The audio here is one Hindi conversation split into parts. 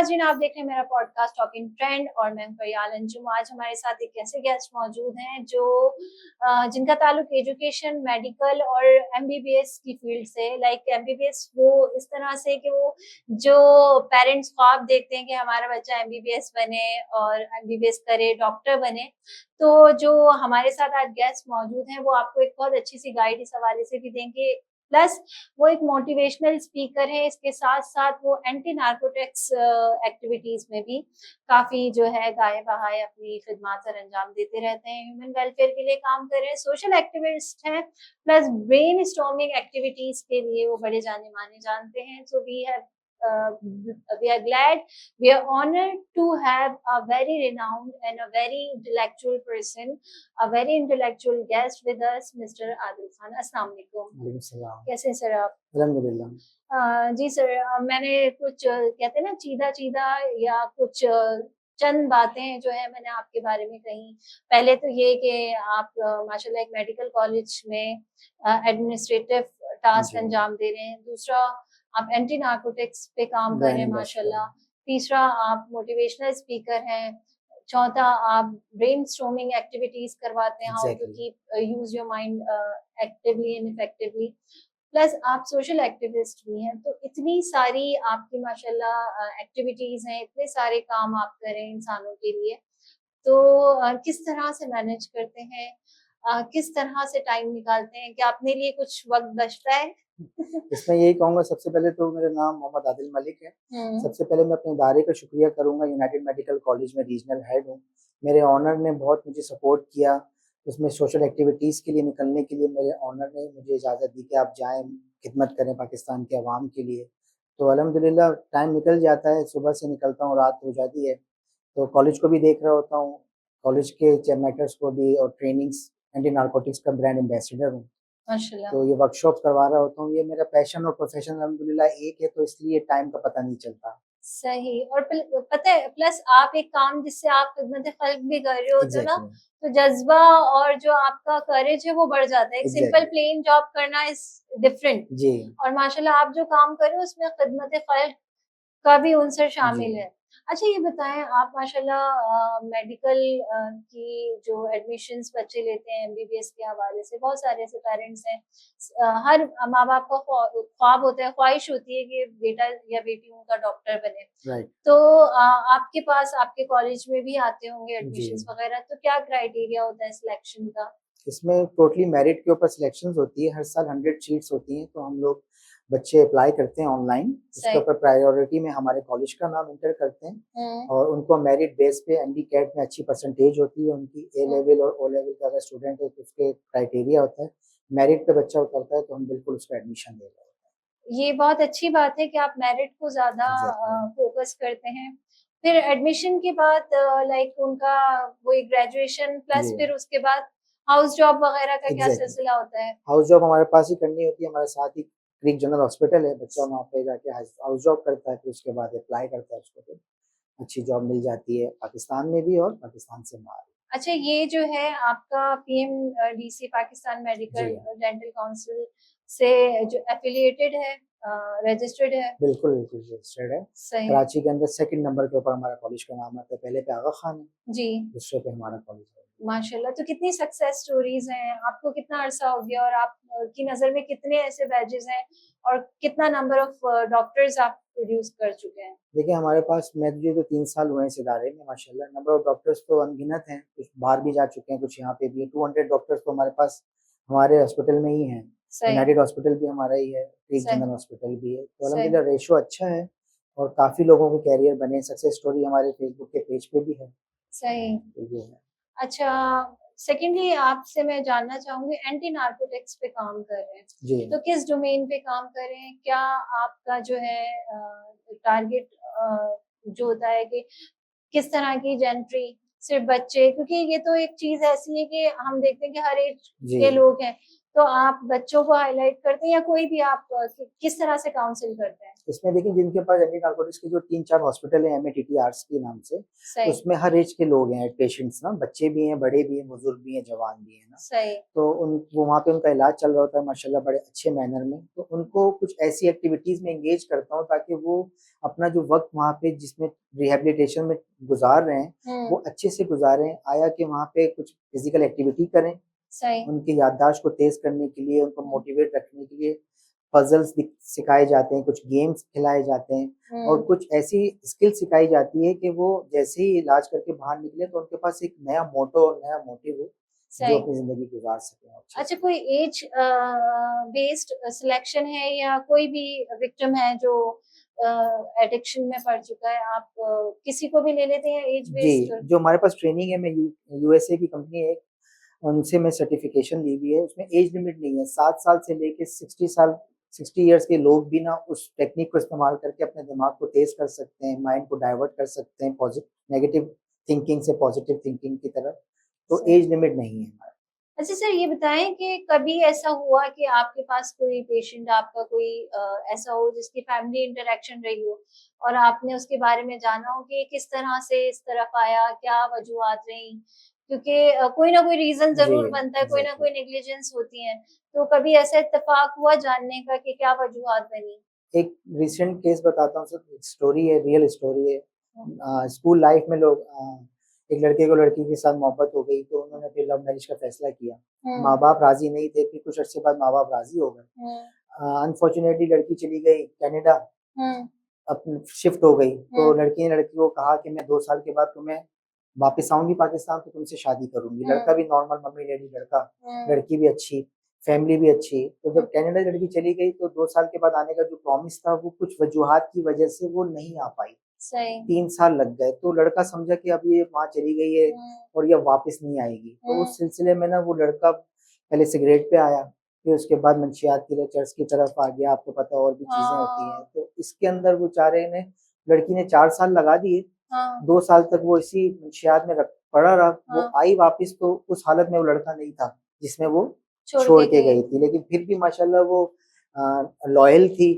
नाज़रीन, आप देख रहे हैं मेरा पॉडकास्ट टॉकिंग ट्रेंड और मैं हूं फरियाल अंजुम। आज हमारे साथ एक ऐसे गेस्ट मौजूद हैं जो जिनका ताल्लुक एजुकेशन, मेडिकल और एमबीबीएस की फील्ड से। लाइक एमबीबीएस वो इस तरह से कि वो जो पेरेंट्स ख्वाब देखते हैं कि हमारा बच्चा एमबीबीएस बने और एमबीबीएस करे, डॉक्टर बने। तो जो हमारे साथ आज गेस्ट मौजूद हैं वो आपको एक बहुत अच्छी सी गाइड इस हवाले से भी देंगे। प्लस वो एक मोटिवेशनल स्पीकर है, इसके साथ-साथ वो एंटी नार्कोटिक्स एक्टिविटीज़ में भी काफ़ी जो है गाहे-बहाए अपनी खिदमत सर-अंजाम देते रहते हैं। ह्यूमन वेलफेयर के लिए काम कर रहे हैं, सोशल एक्टिविस्ट हैं, प्लस ब्रेनस्टॉर्मिंग एक्टिविटीज़ के लिए वो बड़े जाने-माने जानते हैं। सो we are glad, we are honored to have a very renowned and a very intellectual person, a very intellectual guest with us, Mr. Adil Khan. अस्सलाम वालेकुम। कैसे हैं सर आप? अल्हम्दुलिल्लाह। जी सर, मैंने कुछ कहते हैं ना चीदा-चीदा या कुछ चंद बातें जो है मैंने आपके बारे में कही। पहले तो ये कि आप माशाल्लाह एक मेडिकल कॉलेज में एडमिनिस्ट्रेटिव टास्क जी, अंजाम दे रहे हैं। दूसरा, आप एंटी नार्कोटिक्स पे काम कर रहे हैं ब्रेन एम्बेसडर। माशाल्लाह। तीसरा, आप मोटिवेशनल स्पीकर हैं। चौथा, आप ब्रेनस्टॉर्मिंग एक्टिविटीज़ करवाते हैं, how to exactly. Keep use your mind actively and effectively. Plus आप सोशल एक्टिविस्ट भी हैं। तो इतनी सारी आपकी माशाल्लाह एक्टिविटीज़ हैं, इतने सारे काम आप कर रहे हैं इंसानों के लिए। तो किस तरह से मैनेज करते हैं? किस तरह से टाइम निकालते हैं? क्या अपने लिए कुछ वक़्त बचता है? इसमें यही कहूँगा, सबसे पहले तो मेरा नाम मोहम्मद आदिल मलिक है। हुँ। सबसे पहले मैं अपने इदारे का शुक्रिया करूँगा, यूनाइटेड मेडिकल कॉलेज में रीजनल हेड हूँ। मेरे ऑनर ने बहुत मुझे सपोर्ट किया, उसमें सोशल एक्टिविटीज़ के लिए निकलने के लिए मेरे ऑनर ने मुझे इजाज़त दी कि आप जाएँ, खिदमत करें पाकिस्तान के अवाम के लिए। तो अल्हम्दुलिल्लाह टाइम निकल जाता है, सुबह से निकलता हूँ, रात हो जाती है। तो कॉलेज को भी देख रहा होता हूँ, कॉलेज के मैटर्स को भी, और ट्रेनिंग्स, एंटी नारकोटिक्स का ब्रांड एम्बेसडर हूँ। माशाल्लाह। तो ये वर्कशॉप करवा रहा होता हूँ, ये मेरा पैशन और प्रोफ़ेशन अल्हम्दुलिल्लाह एक है, तो इसलिए टाइम का पता नहीं चलता। सही। और पता है, प्लस आप एक काम जिससे आप खिदमत खल्क भी कर रहे होते हो ना, एग्ज़ैक्टली, तो जज़्बा और जो आपका करेज है वो बढ़ जाता है। एक सिंपल एग्ज़ैक्टली। प्लेन जॉब करना इज़ डिफरेंट। जी, और माशाल्लाह आप जो काम कर रहे हो उसमें खिदमत खल्क का भी उनसे जी। शामिल है। अच्छा, ये बताएँ, आप माशाल्लाह मेडिकल की जो एडमिशन्स बच्चे लेते हैं एमबीबीएस के हवाले से, बहुत सारे ऐसे पेरेंट्स हैं। हर माँ-बाप का ख्वाब होता है, ख्वाहिश होती है कि बेटा या बेटी उनका डॉक्टर बने। राइट। तो आपके पास आपके कॉलेज में भी आते होंगे जी। एडमिशन्स वगैरह, तो क्या क्राइटेरिया होता है सिलेक्शन का? इसमें टोटली मेरिट के ऊपर सिलेक्शंस होती है, हर साल 100 सीट्स होती हैं, तो हम लोग बच्चे अप्लाई करते हैं ऑनलाइन, उसके सही। ऊपर प्रायोरिटी में हमारे कॉलेज का नाम एंटर करते हैं, हुँ, और उनको मेरिट बेस पे एनडी-कैट में अच्छी परसेंटेज होती है उनकी, ए हुँ। लेवल और ओ लेवल का अगर स्टूडेंट है तो उसके क्राइटेरिया होता है, मेरिट पे बच्चा उतरता है तो हम बिल्कुल उसको एडमिशन दे रहे हैं। ये बहुत अच्छी बात है कि आप मेरिट को ज़्यादा एग्ज़ैक्टली। फ़ोकस करते हैं। फिर एडमिशन के बाद लाइक उनका वही ग्रेजुएशन जी, प्लस फिर उसके बाद हाउस जॉब वग़ैरह का क्या एग्ज़ैक्टली। सिलसिला होता है? हाउस जॉब हमारे पास ही करनी होती है, हमारे साथ ही क्रीक जनरल हॉस्पिटल है, बच्चा वहाँ पे जाके हाउस हाउस जॉब करता है, फिर उसके बाद अप्लाई करता है, उसको फिर अच्छी जॉब मिल जाती है, पाकिस्तान में भी और पाकिस्तान से बाहर। अच्छा, ये जो है आपका पीएमडीसी पाकिस्तान मेडिकल जी, डेंटल काउंसिल से जो एफ़िलिएटेड है, रजिस्टर्ड है? बिल्कुल, बिल्कुल रजिस्टर्ड है। सही। कराची के अंदर सेकंड नंबर के ऊपर हमारा कॉलेज का नाम आता है, पहले पे आगा खान है, जी। दूसरे पे हमारा कॉलेज है। माशाल्लाह, तो कितनी सक्सेस स्टोरीज़ हैं? आपको कितना अरसा हो गया और आप की नज़र में कितने ऐसे बैचेज़ हैं और कितना नंबर ऑफ डॉक्टर्स आप प्रोड्यूस कर चुके हैं? देखिए हमारे पास, मैं मुझे तो 3 साल हुए हैं इस इदारे में, माशाल्लाह नंबर ऑफ डॉक्टर्स तो अनगिनत हैं, कुछ बाहर भी जा चुके हैं, कुछ यहाँ पे भी हैं, 200 डॉक्टर्स तो हमारे पास हमारे हॉस्पिटल में ही हैं। सही, यूनाइटेड हॉस्पिटल भी हमारा ही है, क्रीक सही, जनरल हॉस्पिटल भी है, तो सही, अल्हम्दुलिल्लाह रेशियो अच्छा है, और काफ़ी लोगों के करियर बने, सक्सेस स्टोरी हमारे फेसबुक के पेज पे भी है, सही। तो ये है। अच्छा, सेकंडली आपसे मैं जानना चाहूँगी, एंटी नार्कोटिक्स पे काम कर रहे हैं, जी, तो किस डोमेन पे काम कर रहे हैं? क्या आपका जो है टारगेट जो होता है कि किस तरह की जेंट्री, सिर्फ बच्चे, क्योंकि ये तो एक चीज़ ऐसी है कि हम देखते हैं कि हर एज जी, के लोग हैं। तो आप बच्चों को हाइलाइट करते हैं या कोई भी आप किस तरह से काउंसिल करते हैं? इसमें देखिए जिनके पास एंटी नार्कोटिक्स के जो 3-4 हॉस्पिटल है एमएटीटीआरस के नाम से, सही, उसमें हर एज के लोग हैं पेशेंट्स ना, बच्चे भी हैं, बड़े भी हैं, बुजुर्ग भी हैं, जवान भी हैं ना। सही। तो उन वो वहाँ पे उनका इलाज चल रहा होता है माशाल्लाह बड़े अच्छे मैनर में। तो उनको कुछ ऐसी एक्टिविटीज़ में एंगेज करता हूँ ताकि वो अपना जो वक़्त वहाँ पे जिसमें रिहैबिलिटेशन में गुज़ार रहे हैं, वो हुँ, अच्छे से गुज़ारें। आया कि वहाँ पे कुछ फिज़िकल एक्टिविटी करें, सही। उनकी याददाश्त को तेज़ करने के लिए, उनको हुँ, मोटिवेट रखने के लिए पज़ल्स सिखाए जाते हैं, कुछ गेम्स खिलाए जाते हैं और हुँ, कुछ ऐसी स्किल सिखाई जाती है कि वो जैसे ही इलाज करके बाहर निकले तो उनके पास एक नया मोटो और नया मोटिव हो, जो सही। अपनी ज़िंदगी गुज़ार सकें अच्छे अच्छा से। कोई एज बेस्ड सिलेक्शन है या कोई भी विक्टिम है जो एडिक्शन में पड़ चुका है, आप किसी को भी ले लेते हैं एज जी, बेस्ड? जो हमारे पास ट्रेनिंग है, मैं यूएसए की कंपनी है, उनसे मैं सर्टिफ़िकेशन ली हुई है, उसमें एज लिमिट नहीं है, 7 साल से लेके 60 इयर्स के लोग भी ना उस टेक्निक को इस्तेमाल करके अपने दिमाग को तेज़ कर सकते हैं, माइंड को डाइवर्ट कर सकते हैं नेगेटिव थिंकिंग से पॉजिटिव थिंकिंग की तरफ, तो सही। एज लिमिट नहीं है हमारा। अच्छा सर ये बताएँ कि कभी ऐसा हुआ कि आपके पास कोई पेशेंट आपका कोई ऐसा हो जिसकी फैमिली इंटरैक्शन रही हो और आपने उसके बारे में जाना हो कि किस तरह से इस तरफ आया, क्या वजूहात रहीं? क्योंकि कोई ना कोई रीज़न जी, ज़रूर बनता है, कोई ना एग्ज़ैक्टली। कोई नेग्लिजेंस होती है। तो कभी ऐसा इत्तेफ़ाक हुआ जानने का कि क्या वजूहात बनी? एक रीसेंट केस बताता हूँ सर, एक स्टोरी है, रियल स्टोरी है। हुँ, स्कूल लाइफ में लोग एक लड़के को लड़की के साथ मोहब्बत हो गई तो उन्होंने फिर लव मैरिज का फैसला किया। हुँ, माँ-बाप राज़ी नहीं थे, फिर कुछ अरसे बाद माँ-बाप राज़ी हो गए। हुँ, अनफॉर्च्यूनेटली लड़की चली गई कनाडा, हुँ, अपन शिफ्ट हो गई, तो हुँ, लड़की ने लड़की को कहा कि मैं 2 साल के बाद तुम्हें वापस आऊँगी पाकिस्तान तो तुमसे शादी करूँगी। लड़का हुँ, भी नॉर्मल मम्मी-डैडी लड़का, हुँ, लड़की भी अच्छी, फैमिली भी अच्छी। तो हुँ, जब कनाडा लड़की चली गई तो 2 साल के बाद आने का जो प्रॉमिस था वो कुछ वजूहात की वजह से वो नहीं आ पाई। सही। 3 साल लग गए, तो लड़का समझा कि अब ये वहाँ चली गई है हुँ, और ये अब वापस नहीं आएगी। तो हुँ, उस सिलसिले में ना वो लड़का पहले सिगरेट पे आया, फिर उसके बाद मंशियात की तरफ चर्च की तरफ आ गया, आपको पता है और भी चीज़ें होती हैं। हाँ, तो इसके अंदर बेचारे ने लड़की ने 4 साल लगा दिए, हाँ, 2 साल तक वो इसी मंशियात में रख पड़ा रहा। वो हाँ, आई वापस तो उस हालत में वो लड़का नहीं था, जिसमें वो छोड़ छोड़ के के गए। गई थी। लेकिन फिर भी माशाल्लाह वो लॉयल थी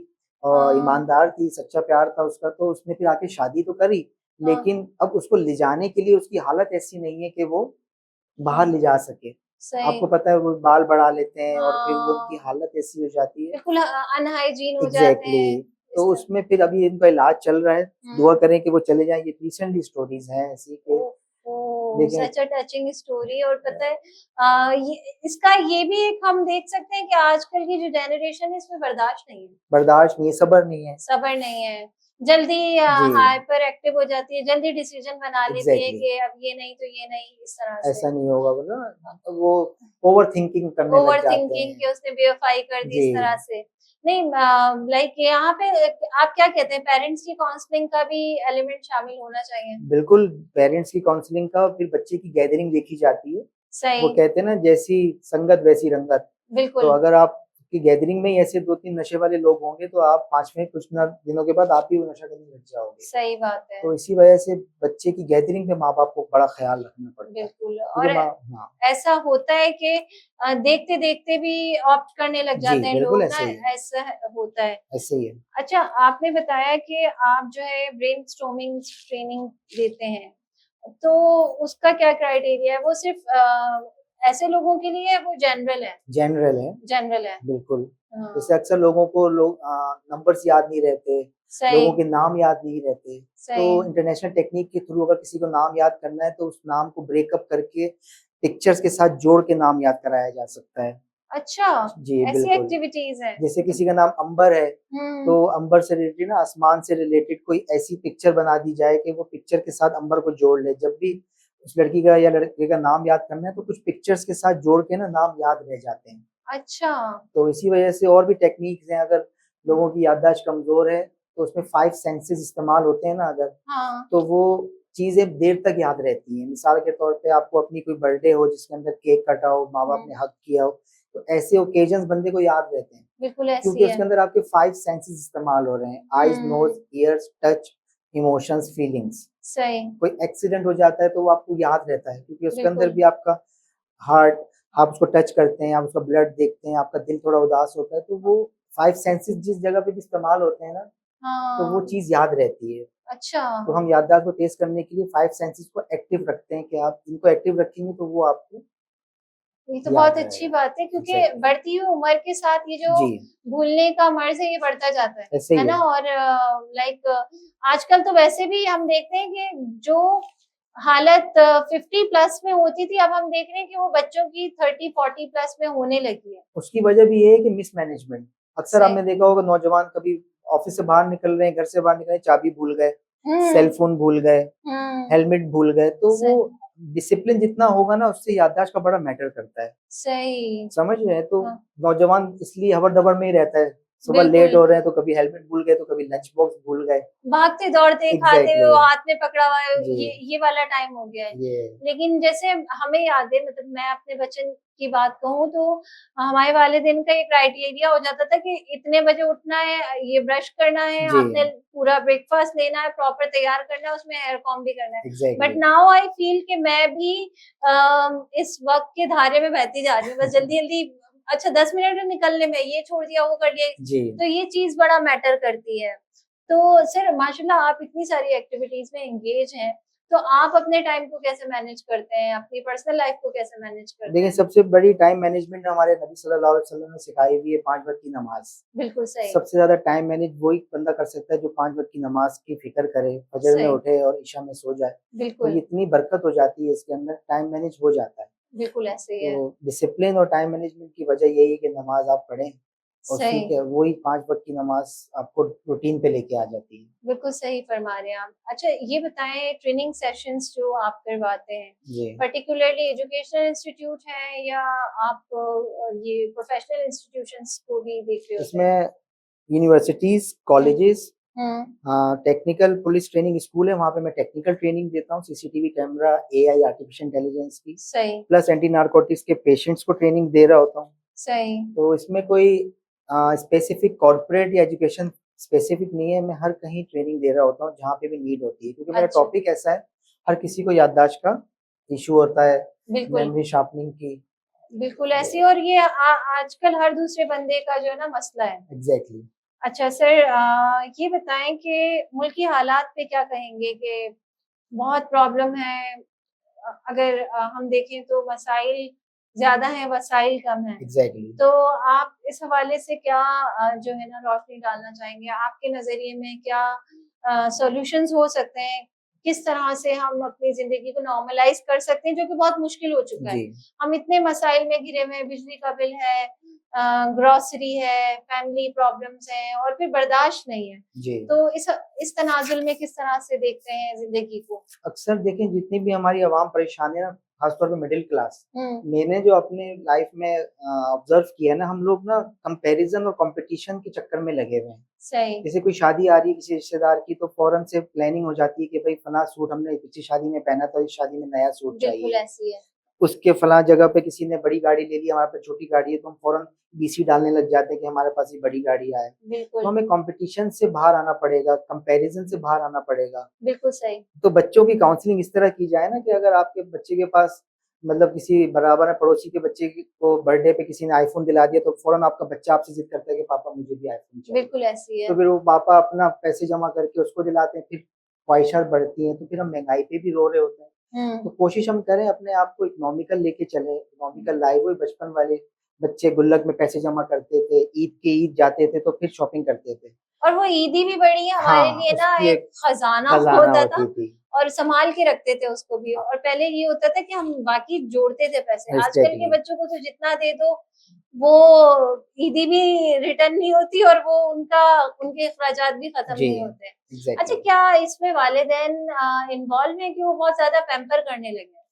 और हाँ, ईमानदार थी, सच्चा प्यार था उसका, तो उसने फिर आके शादी तो करी, हाँ, लेकिन अब उसको ले जाने के लिए उसकी हालत ऐसी नहीं है कि वो बाहर हाँ, ले जा सके। सही। आपको पता है वो बाल बढ़ा लेते हैं और फिर वो उनकी हाँ, हालत ऐसी हो जाती है। बिल्कुल अनहाइजीन हो जाते एग्ज़ैक्टली, हैं, तो इस तरह। उसमें फिर अभी इनका इलाज चल रहा है, दुआ हुँ, करें कि वो चले जाएँ। ये रिसेंटली स्टोरीज़ हैं ऐसी कि ओह! लेकिन सच अ टचिंग स्टोरी और पता है ये इसका ये भी एक हम देख सकते हैं कि आजकल की जो जनरेशन है इसमें बर्दाश्त नहीं है, बर्दाश्त नहीं है, सब्र नहीं है। सब्र नहीं है। जल्दी जी, हाइपर एक्टिव हो जाती है, जल्दी डिसीजन बना लेती है एग्ज़ैक्टली, कि अब ये नहीं तो ये नहीं, इस तरह से। ऐसा नहीं होगा मतलब वो ओवरथिंकिंग करने लग जाते ओवरथिंकिंग हैं। कि उसने बेवफ़ाई कर दी जी। इस तरह से। नहीं लाइक यहाँ पे आप क्या कहते हैं पेरेंट्स की काउंसलिंग का भी एलिमेंट शामिल होना चाहिए? बिल्कुल, पेरेंट्स की काउंसलिंग का फिर बच्चे की गैदरिंग देखी जाती है। वो सही, कहते हैं ना जैसी संगत वैसी रंगत। तो बिल्कुल, अगर आपकी गैदरिंग में ही ऐसे 2-3 नशे वाले लोग होंगे तो आप 5वें कुछ ना दिनों के बाद आप ही वो नशा करने लग जाओगे। सही बात है। तो इसी वजह से बच्चे की गैदरिंग पे माँ-बाप को बड़ा ख़्याल रखना पड़ता है। बिल्कुल क्योंकि और माँ हाँ, ऐसा होता है कि देखते-देखते भी ऑप्ट करने लग जी, जाते हैं बिल्कुल लोग ना, ऐसा ही है, ऐसा होता है। ऐसे ही है। अच्छा, आपने बताया कि आप जो है ब्रेनस्टॉर्मिंग ट्रेनिंग देते हैं, तो उसका क्या क्राइटेरिया है? वो सिर्फ़ ऐसे लोगों के लिए है, वो जनरल है? जनरल है, जनरल है। बिल्कुल। जैसे हाँ, अक्सर लोगों को नंबर्स याद नहीं रहते, सही, लोगों के नाम याद नहीं रहते, सही। तो इंटरनेशनल टेक्निक के थ्रू अगर किसी को नाम याद करना है तो उस नाम को ब्रेकअप करके पिक्चर्स के साथ जोड़ के नाम याद कराया जा सकता है। अच्छा, जी, ऐसी बिल्कुल। एक्टिविटीज़ हैं। जैसे तो किसी का नाम अंबर है, हुँ, तो अंबर से रिलेटेड ना आसमान से रिलेटेड कोई ऐसी पिक्चर बना दी जाए कि वो पिक्चर के साथ अंबर को जोड़ ले। जब भी उस लड़की का या लड़के का नाम याद करना है तो कुछ पिक्चर्स के साथ जोड़ के ना नाम याद रह जाते हैं। अच्छा। तो इसी वजह से और भी टेक्निक्स हैं अगर हुँ, लोगों की याददाश्त कमज़ोर है, तो उसमें 5 सेंसेस इस्तेमाल होते हैं ना अगर, हाँ, तो वो चीज़ें देर तक याद रहती हैं। मिसाल के तौर पे आपको अपनी कोई बर्थडे हो जिसके अंदर केक कटा हो, माँ-बाप हुँ, ने हग किया हो, तो ऐसे ओकेजन्स बंदे को याद रहते हैं। बिल्कुल क्योंकि ऐसी है। उसके अंदर आपके 5 सेंसेस इस्तेमाल हो रहे हैं, आइज़, नोज़, हुँ, ईयर्स, टच, इमोशंस, फीलिंग्स। सही, कोई एक्सीडेंट हो जाता है तो वो आपको याद रहता है क्योंकि उसके अंदर बिल्कुल। भी आपका हार्ट आप उसको टच करते हैं, आप उसका ब्लड देखते हैं, आपका दिल थोड़ा उदास होता है, तो वो 5 सेंसेस जिस जगह पे भी इस्तेमाल होते हैं ना, तो वो हाँ, चीज़ याद रहती है। अच्छा। तो हम याददाश्त को तेज़ करने के लिए 5 सेंसेस को एक्टिव रखते हैं कि आप इनको एक्टिव रखेंगे तो वो आपको ये तो याद बहुत अच्छी रहेगा। बात है क्योंकि एग्ज़ैक्टली। बढ़ती हुई उम्र के साथ ये जो जी, भूलने का मर्ज़ है ये बढ़ता जाता ऐसे है ही ना? है। और लाइक आजकल तो वैसे भी हम देखते हैं कि जो हालत 50 प्लस में होती थी अब हम देख रहे हैं कि वो बच्चों की 30-40 प्लस में होने लगी है। उसकी वजह भी ये है कि मिसमैनेजमेंट। अक्सर सही। आपने देखा होगा नौजवान कभी ऑफ़िस से बाहर निकल रहे हैं, घर से बाहर निकल रहे हैं, चाबी भूल गए, सेल हुँ, फ़ोन भूल गए, हुँ। हेलमेट भूल गए, तो वो सही, डिसिप्लिन जितना होगा ना उससे याददाश्त का बड़ा मैटर करता है। सही। समझ रहे हैं? तो हाँ, नौजवान इसलिए हबर-दबर में ही रहता है। सुबह लेट बिल्कुल। हो रहे हैं तो कभी हेलमेट भूल गए, तो कभी लंच बॉक्स भूल गए। भागते-दौड़ते, खाते हुए एग्ज़ैक्टली। वो हाथ में पकड़ा हुआ है, जी, ये वाला टाइम हो गया है। ये लेकिन जैसे हमें याद है मतलब मैं अपने बचपन की बात कहूँ तो हमारे वालिदैन का ये क्राइटेरिया हो जाता था कि इतने बजे उठना है, ये ब्रश करना है, जी, आपने पूरा ब्रेकफ़ास्ट लेना है, प्रॉपर तैयार करना है, उसमें हेयर कॉम्ब भी करना है। But exactly. Now I feel कि मैं भी इस वक़्त के धारे में बहती जा रही हूँ। बस जल्दी-जल्दी अच्छा 10 मिनट में निकलने में ये छोड़ दिया, वो कर लिया। जी। तो ये चीज़ बड़ा मैटर करती है। तो सर माशाल्लाह आप इतनी सारी एक्टिविटीज़ में एंगेज हैं, तो आप अपने टाइम को कैसे मैनेज करते हैं? अपनी पर्सनल लाइफ़ को कैसे मैनेज करते देखिए, हैं? सबसे बड़ी टाइम मैनेजमेंट हमारे नबी सल्लल्लाहु अलैहि वसल्लम ने सिखाई हुई है 5 वक़्त की नमाज़। बिल्कुल सही, सबसे ज़्यादा टाइम मैनेज वही बंदा कर सकता है जो 5 वक़्त की नमाज़ की फ़िक्र करे, फजर में सही, उठे और इशा में सो जाए। तो बिल्कुल, ये इतनी बरकत हो जाती है इसके अंदर, टाइम मैनेज हो जाता है। बिल्कुल ऐसे ही है। तो डिसिप्लिन और टाइम मैनेजमेंट की वजह यही है कि नमाज़ आप पढ़ें और उसी सही, के वही 5 वक़्त की नमाज़ आपको रूटीन पे लेके आ जाती है। बिल्कुल सही फरमा रहे हैं आप। अच्छा ये बताएँ ट्रेनिंग सेशंस जो आप करवाते हैं, जी। पर्टिकुलरली एजुकेशनल इंस्टीट्यूट हैं या आप ये प्रोफ़ेशनल इंस्टीट्यूशंस को भी देख रहे होते हैं? इसमें यूनिवर्सिटीज़, हुँ, कॉलेजेस, हुँ, टेक्निकल पुलिस ट्रेनिंग स्कूल है, वहाँ पे मैं टेक्निकल ट्रेनिंग देता हूँ, CCTV camera, AI, artificial intelligence की, सही, प्लस एंटी नारकोटिक्स के पेशेंट्स को ट्रेनिंग दे रहा होता हूँ। सही। तो इसमें कोई स्पेसिफिक कॉर्पोरेट या एजुकेशन स्पेसिफिक नहीं है, मैं हर कहीं ट्रेनिंग दे रहा होता हूँ, जहाँ पे भी नीड होती है, क्योंकि मेरा अच्छा, टॉपिक ऐसा है, हर किसी को याददाश्त का इश्यू होता है, बिल्कुल। मेमोरी शार्पनिंग की। बिल्कुल ऐसी ये और ये आजकल हर दूसरे बंदे का जो है ना मसला है। एग्ज़ैक्टली। अच्छा सर ये बताएँ कि मुल्क की हालात पे क्या कहेंगे कि बहुत प्रॉब्लम है अगर हम देखें तो मसाइल ज़्यादा हैं, वसाइल कम हैं। एग्ज़ैक्टली। तो आप इस हवाले से क्या जो है ना रोशनी डालना चाहेंगे? आपके नज़रिए में क्या सॉल्यूशंस हो सकते हैं? किस तरह से हम अपनी ज़िंदगी को नॉर्मलाइज़ कर सकते हैं, जो कि बहुत मुश्किल हो चुका है। जी, हम इतने मसाइल में घिरे हुए हैं, बिजली का बिल है ग्रोसरी है, फैमिली प्रॉब्लम्स हैं और फिर बर्दाश्त नहीं है। जी। तो इस तनाज़ुल में किस तरह से देखते हैं ज़िंदगी को? अक्सर देखें जितनी भी हमारी आवाम परेशान है ना, खासतौर पे मिडिल क्लास, हुँ, मैंने जो अपने लाइफ में ऑब्जर्व किया है ना, हम लोग ना कंपैरिजन और कंपटीशन के चक्कर में लगे हुए हैं। सही। जैसे कोई शादी आ रही है किसी रिश्तेदार की, तो फौरन से प्लानिंग हो जाती है कि भाई फलां सूट हमने पिछली शादी में पहना था, इस शादी में नया सूट बिल्कुल चाहिए। ऐसी है। उसके फलां जगह पे किसी ने बड़ी गाड़ी ले ली, हमारे पास छोटी गाड़ी है, तो हम फौरन बीसी डालने लग जाते हैं कि हमारे पास ये बड़ी गाड़ी आए। तो बिल्कुल, हमें कॉम्पिटिशन से बाहर आना पड़ेगा, कंपैरिजन से बाहर आना पड़ेगा। बिल्कुल सही। तो बच्चों की काउंसलिंग इस तरह की जाए ना कि अगर आपके बच्चे के पास मतलब किसी बराबर है पड़ोसी के बच्चे को बर्थडे पे किसी ने आईफ़ोन दिला दिया, तो फ़ौरन आपका बच्चा आपसे ज़िद करता है कि पापा मुझे भी आईफ़ोन चाहिए। बिल्कुल ऐसी तो है। फिर वो पापा अपना पैसे जमा करके उसको दिलाते हैं, फिर ख्वाहिशात बढ़ती हैं, तो फिर हम महँगाई पे भी रो रहे होते हैं। तो हुँ, कोशिश हम करें अपने आप को इकोनॉमिकल लेके चलें, इकोनॉमिकल लाइफ़ वही बचपन वाले बच्चे गुल्लक में पैसे जमा करते थे, ईद के ईद जाते थे तो फिर शॉपिंग करते थे। और वो ईदी भी बड़ी हमारे हाँ, लिए ना उसकी एक एक खज़ाना खज़ाना होता था होती थी। और सँभाल के रखते थे उसको भी और पहले ये होता था कि हम बाकी जोड़ते थे पैसे। आजकल के एग्ज़ैक्टली। बच्चों को तो जितना दे दो, वो ईदी भी रिटर्न नहीं होती और वो उनके अखराजात भी खत्म जी, नहीं होते। अच्छा एग्ज़ैक्टली। क्या इसमें वालिदैन इन्वॉल्व हैं कि वो बहुत ज़्यादा पैम्पर करने लगे हैं?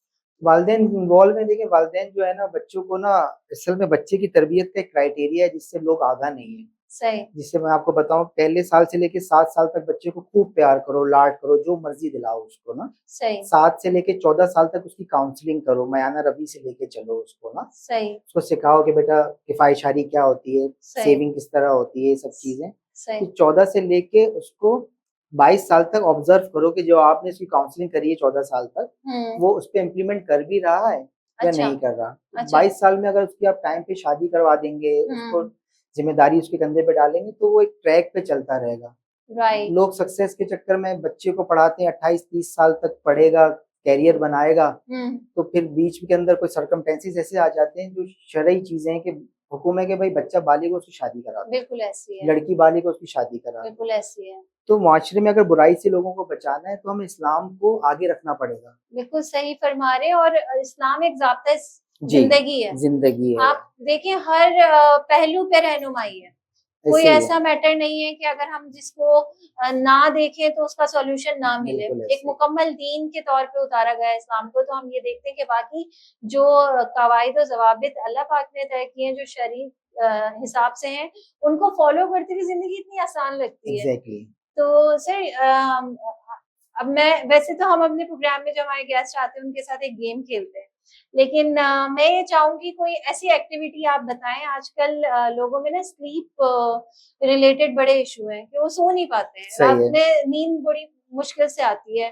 वालिदैन इन्वॉल्व हैं, देखिए वालिदैन जो है ना बच्चों को ना असल में बच्चे की तरबियत का एक क्राइटेरिया है जिससे लोग आगाह नहीं है। सही, जिससे मैं आपको बताऊँ पहले साल से लेके 7 साल तक बच्चे को खूब प्यार करो, लाड करो, जो मर्ज़ी दिलाओ उसको ना। सही, 7 से लेके 14 साल तक उसकी काउंसलिंग करो, मयाना रफ़ी से लेके चलो उसको ना। सही, उसको सिखाओ कि बेटा किफ़ायत-शारी क्या होती है, सही, सेविंग किस तरह होती है, ये सब स चीज़ें। सही। फिर 14 से लेके उसको 22 साल तक ऑब्ज़र्व करो कि जो आपने उसकी काउंसलिंग करी है 14 साल तक, हुँ, वो उसपे इम्प्लीमेंट कर भी रहा है या अच्छा। नहीं कर रहा। अच्छा। 22 साल में अगर उसकी आप टाइम पे शादी करवा देंगे, उसको जिम्मेदारी उसके कंधे पे डालेंगे, तो वो एक ट्रैक पे चलता रहेगा। राइट। लोग सक्सेस के चक्कर में बच्चे को पढ़ाते हैं, 28-30 साल तक पढ़ेगा, कैरियर बनाएगा, तो फिर बीच के अंदर कोई सर्कमस्टेंसेस ऐसे आ जाते हैं जो शरई चीजें हैं कि हुक्म है कि भाई बच्चा बालिग हो उसकी शादी करा दो, बिल्कुल ऐसी है। लड़की बालिग हो उसकी शादी करा दो। बिल्कुल ऐसी है। तो मुआशरे में अगर बुराई से लोगों को बचाना है तो हमें इस्लाम को आगे रखना पड़ेगा। बिल्कुल सही फरमा रहे हैं, और इस्लाम एक ज़ाब्ता जी, जिंदगी है। जिंदगी है, आप देखिए हर पहलू पे रहनुमाई है। कोई ऐसे ही है, ऐसा मैटर नहीं है कि अगर हम जिसको ना देखें तो उसका सॉल्यूशन ना मिले। बिल्कुल एक ऐसे ही। मुकम्मल दीन के तौर पे उतारा गया है इस्लाम को, तो हम ये देखते हैं कि बाकी जो कवायद और ज़वाबित अल्लाह पाक ने तय किए हैं, जो शरई हिसाब से हैं, उनको फॉलो करते हुए ज़िंदगी इतनी आसान लगती है। एग्ज़ैक्टली। तो सर अब मैं वैसे तो हम अपने प्रोग्राम में जो हमारे गेस्ट आते हैं उनके साथ एक गेम खेलते हैं, लेकिन मैं ये चाहूंगी कोई ऐसी एक्टिविटी आप बताएं। आजकल लोगों में ना स्लीप रिलेटेड बड़े इशू हैं कि वो सो नहीं पाते हैं, सही रात है। में नींद बड़ी मुश्किल से आती है।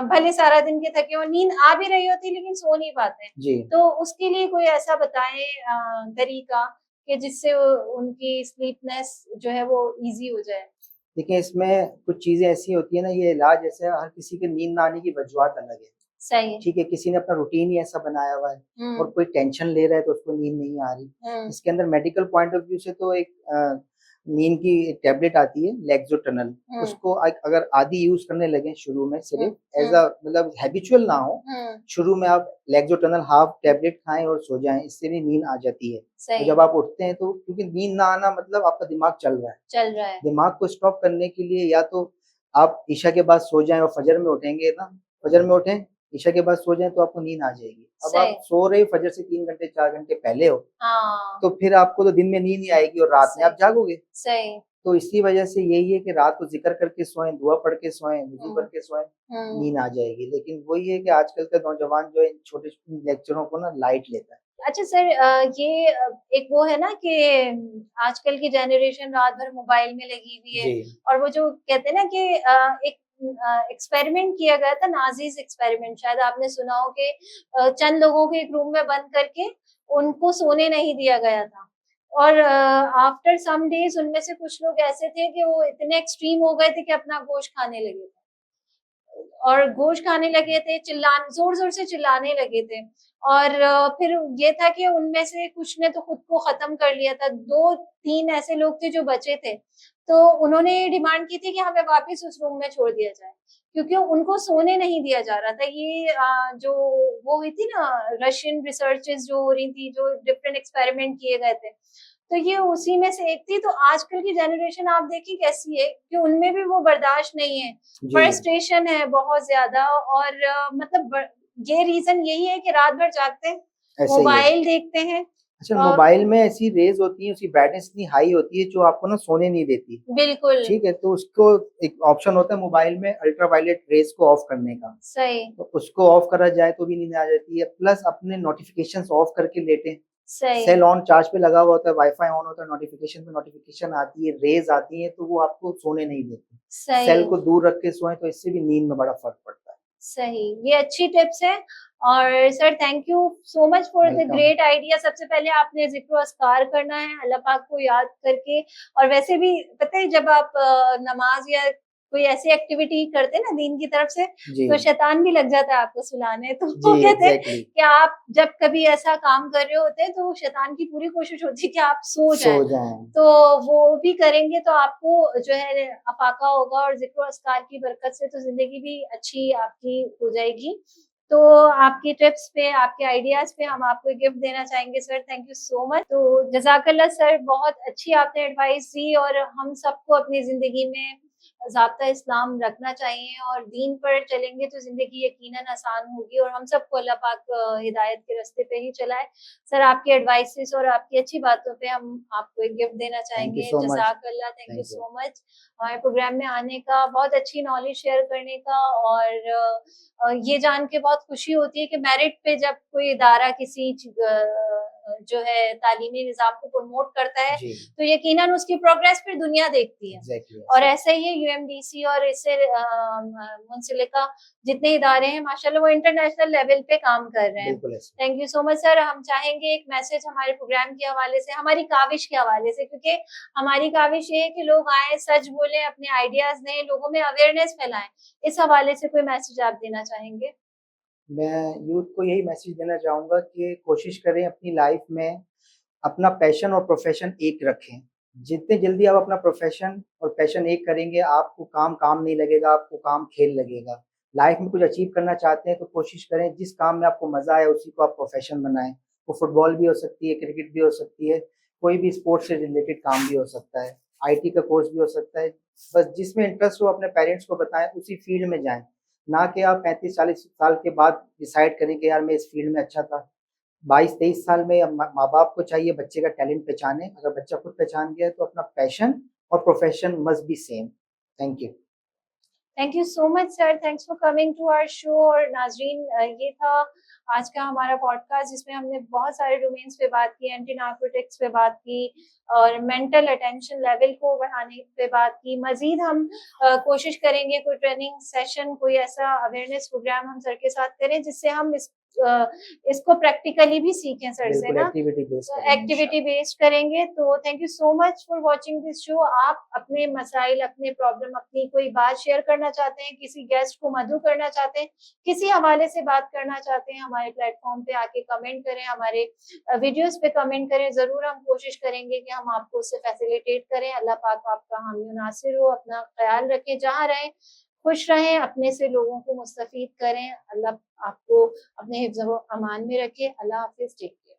भले सारा दिन के थके हो, नींद आ भी रही होती है लेकिन सो नहीं पाते हैं। जी। तो उसके लिए कोई ऐसा बताएं तरीका कि जिससे उनकी स्लीपनेस जो है वो इजी हो जाए। देखिए, इसमें कुछ चीज़ें ऐसी होती है ना, ये इलाज ऐसे है, हर किसी के नींद ना आने की वजूहत अलग है। सही है। ठीक है, किसी ने अपना रूटीन ही ऐसा बनाया हुआ है और कोई टेंशन ले रहा है तो उसको नींद नहीं आ रही। इसके अंदर मेडिकल पॉइंट ऑफ व्यू से तो एक नींद की एक टैबलेट आती है लेक्सोटनल, उसको अगर आदि यूज़ करने लगे शुरू में सिर्फ एज़ अ मतलब हैबिचुअल ना हो, शुरू में आप लेक्सोटनल हाफ टैबलेट खाएँ और सो जाएँ, इससे भी नींद आ जाती है। और जब आप उठते हैं तो क्योंकि नींद ना आना मतलब आपका दिमाग चल रहा है। दिमाग को स्टॉप करने के लिए या तो आप इशा के बाद सो जाएँ और फजर में उठेंगे ना, फजर में उठें, इशा के बाद सो जाएँ तो आपको नींद आ जाएगी। अब आप सो रहे हो फजर से 3 घंटे 4 घंटे पहले हो, तो फिर आपको तो दिन में नींद नहीं आएगी और रात में आप जागोगे। सही। तो इसी वजह से यही है कि रात को ज़िक्र करके सोएँ, दुआ पढ़ के सोएँ, वुज़ू करके सोएँ, नींद आ जाएगी। लेकिन वही है कि आजकल का नौजवान जो है इन छोटे लेक्चरों को ना लाइट लेता है। अच्छा सर, ये एक वो है ना कि आजकल की जनरेशन रात भर मोबाइल में लगी हुई है, और वो जो कहते हैं ना कि एक एक्सपेरिमेंट किया गया था, नाज़ीज़ एक्सपेरिमेंट, शायद आपने सुना हो कि चंद लोगों को एक रूम में बंद करके उनको सोने नहीं दिया गया था, और आफ्टर सम डेज उनमें से कुछ लोग ऐसे थे कि वो इतने एक्सट्रीम हो गए थे कि अपना गोश्त खाने लगे थे, और गोश्त खाने लगे थे, ज़ोर-ज़ोर से चिल्लाने लगे थे। और फिर ये था कि उनमें से कुछ ने तो खुद को ख़त्म कर लिया था, 2-3 ऐसे लोग थे जो बचे थे। तो उन्होंने ये डिमांड की थी कि हमें वापस उस रूम में छोड़ दिया जाए, क्योंकि उनको सोने नहीं दिया जा रहा था। ये जो वो हुई थी ना, रशियन रिसर्चेज़ जो हो रही थी, जो डिफरेंट एक्सपेरिमेंट किए गए थे, तो ये उसी में से एक थी। तो आजकल की जनरेशन आप देखिए कैसी है कि उनमें भी वो बर्दाश्त नहीं है, फ्रस्ट्रेशन है बहुत ज़्यादा, और मतलब ये रीज़न यही है कि रात भर जागते हैं, मोबाइल देखते हैं। अच्छा, मोबाइल में ऐसी रेज़ होती है, उसकी ब्राइटनेस इतनी हाई होती है जो आपको ना सोने नहीं देती। बिल्कुल। ठीक है, तो उसको एक ऑप्शन होता है मोबाइल में अल्ट्रावायलेट रेज़ को ऑफ करने का। सही। तो उसको ऑफ करा जाए तो भी नींद आ जाती है, प्लस अपने नोटिफ़िकेशंस ऑफ करके लेटें। सही। सेल ऑन चार्ज पे लगा हुआ होता है, वाईफ़ाई ऑन होता है, नोटिफ़िकेशन पे नोटिफ़िकेशन आती है, रेज़ आती हैं, तो वो आपको सोने नहीं देती। सेल को दूर रख के सोएँ तो इससे भी नींद में बड़ा फ़र्क पड़ता है। सही, ये अच्छी टिप्स है। और sir thank you so much for the great idea. सबसे पहले आपने ज़िक्र-ओ-अस्कार करना है अल्लाह पाक को याद करके, और वैसे भी पता है जब आप नमाज़ या कोई ऐसी एक्टिविटी करते हैं ना दीन की तरफ से, तो शैतान भी लग जाता है आपको सुलाने। तो वो कहते हैं कि आप जब कभी ऐसा काम कर रहे होते हैं तो शैतान की पूरी कोशिश होती है कि आप सो जाएँ। तो वो भी करेंगे तो आपको जो है अफ़ाक़ा होगा, और ज़िक्र-ओ-अस्कार की बरकत से तो ज़िंदगी भी अच्छी आपकी हो जाएगी। तो आपकी टिप्स पे, आपके आइडियाज़ पे हम आपको गिफ्ट देना चाहेंगे sir, thank you so much. तो जज़ाकल्लाह सर, बहुत अच्छी आपने एडवाइस दी, और हम सबको अपनी ज़िंदगी में ज़ाब्ता इस्लाम रखना चाहिए, और दीन पर चलेंगे तो ज़िंदगी यकीनन आसान होगी, और हम सबको अल्लाह पाक हिदायत के रास्ते पे ही चलाए। सर आपकी एडवाइसेस और आपकी अच्छी बातों पे हम आपको एक गिफ्ट देना चाहेंगे। जज़ाकल्लाह, थैंक यू सो मच हमारे प्रोग्राम में आने का, बहुत अच्छी नॉलेज शेयर करने का, और ये जान के बहुत खुशी होती है कि मेरिट पे जब कोई इदारा किसी जो है तालीमी निज़ाम को प्रमोट करता है, जी, तो यकीनन उसकी प्रोग्रेस फिर दुनिया देखती है। एग्ज़ैक्टली और ऐसे। ऐसे ही यूएमडीसी और इससे मुंसलिका जितने इदारे हैं माशाल्लाह वो इंटरनेशनल लेवल पे काम कर रहे हैं। बिल्कुल ऐसे। Thank you so much sir. हम चाहेंगे एक मैसेज हमारे प्रोग्राम के हवाले से, हमारी काविश के हवाले से, क्योंकि हमारी काविश ये है कि लोग आएँ, सच बोलें, अपने आइडियाज़ दें, लोगों में अवेयरनेस फैलाएँ। इस हवाले से कोई मैसेज आप देना चाहेंगे? मैं यूथ को यही मैसेज देना चाहूँगा कि कोशिश करें अपनी लाइफ़ में अपना पैशन और प्रोफ़ेशन एक रखें। जितने जल्दी आप अपना प्रोफ़ेशन और पैशन एक करेंगे, आपको काम काम नहीं लगेगा, आपको काम खेल लगेगा। लाइफ़ में कुछ अचीव करना चाहते हैं तो कोशिश करें जिस काम में आपको मज़ा आए उसी को आप प्रोफ़ेशन बनाएँ। वो फुटबॉल भी हो सकती है, क्रिकेट भी हो सकती है, कोई भी स्पोर्ट्स से रिलेटेड काम भी हो सकता है, आईटी का कोर्स भी हो सकता है। बस जिसमें इंटरेस्ट हो अपने पेरेंट्स को बताएँ, उसी फ़ील्ड में जाएँ। ना कि आप 35-40 साल के बाद डिसाइड करें कि यार मैं इस फ़ील्ड में अच्छा था। 22-23 साल में माँ-बाप को चाहिए बच्चे का टैलेंट पहचानें, अगर बच्चा खुद पहचान गया है तो अपना पैशन और profession must be same. Thank you. Thank you so much sir, thanks for coming to our show. और नाज़रीन, ये था आज का हमारा पॉडकास्ट जिसमें हमने बहुत सारे डोमेन्स पे बात की, एंटी नार्कोटिक्स पे बात की और मेंटल अटेंशन लेवल को बढ़ाने पे बात की। मज़ीद हम कोशिश करेंगे कोई ट्रेनिंग सेशन, कोई ऐसा अवेयरनेस प्रोग्राम हम सर के साथ करें जिससे हम अ, इसको प्रैक्टिकली भी सीखें सर से बिल्कुल ना। एक्टिविटी बेस्ड करेंगे एक्टिविटी इंशाल्लाह। बेस्ड करेंगे। तो thank you so much for watching this show. आप अपने मसाइल, अपने प्रॉब्लम, अपनी कोई बात शेयर करना चाहते हैं, किसी गेस्ट को मदऊ करना चाहते हैं, किसी हवाले से बात करना चाहते हैं, हमारे प्लेटफॉर्म पे आके कमेंट करें, हमारे वीडियोस पे कमेंट करें। ज़रूर हम कोशिश करेंगे कि हम आपको उससे फैसिलिटेट करें। अल्लाह पाक आपका हामी और नासिर हो। अपना ख्याल रखें, जहाँ रहें खुश रहें, अपने से लोगों को मुस्तफ़ीद करें। अल्लाह आपको अपने हिफ्ज़ व अमान में रखे। अल्लाह हाफ़िज़। Take care.